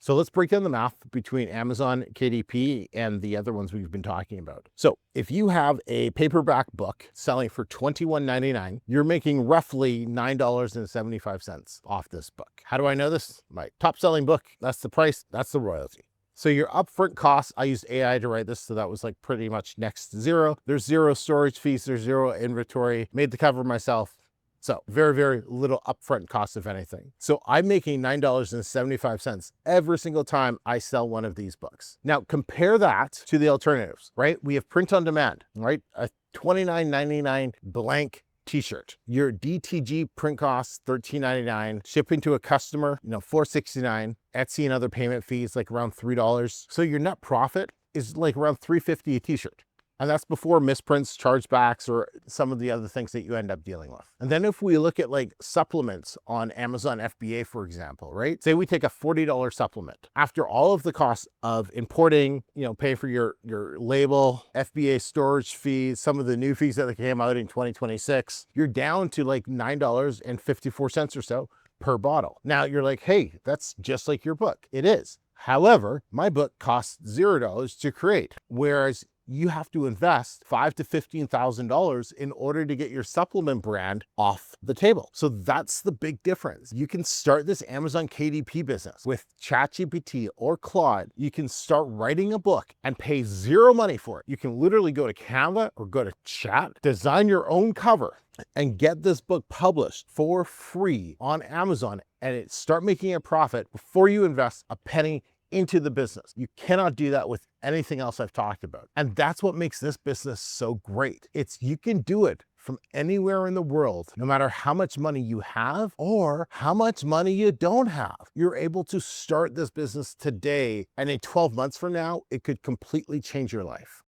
So let's break down the math between Amazon, KDP, and the other ones we've been talking about. So if you have a paperback book selling for $21.99, you're making roughly $9.75 off this book. How do I know this? My top selling book, that's the price, that's the royalty. So your upfront costs, I used AI to write this, so that was like pretty much next to zero. There's zero storage fees, there's zero inventory, made the cover myself. So very, very little upfront cost, if anything. So I'm making $9.75 every single time I sell one of these books. Now compare that to the alternatives, right? We have print on demand, right? A $29.99 blank t-shirt. Your DTG print costs $13.99, shipping to a customer, $4.69, Etsy and other payment fees like around $3. So your net profit is like around $3.50 a t-shirt. And that's before misprints, chargebacks, or some of the other things that you end up dealing with. And then if we look at like supplements on Amazon FBA, for example, right? Say we take a $40 supplement. After all of the costs of importing, pay for your label, FBA storage fees, some of the new fees that came out in 2026, you're down to like $9.54 or so per bottle. Now you're like, hey, that's just like your book. It is. However, my book costs $0 to create, whereas you have to invest $5,000 to $15,000 in order to get your supplement brand off the table. So that's the big difference. You can start this Amazon KDP business with ChatGPT or Claude. You can start writing a book and pay zero money for it. You can literally go to Canva or go to Chat, design your own cover, and get this book published for free on Amazon and start making a profit before you invest a penny into the business. You cannot do that with anything else I've talked about. And that's what makes this business so great. You can do it from anywhere in the world, no matter how much money you have or how much money you don't have. You're able to start this business today, and in 12 months from now, it could completely change your life.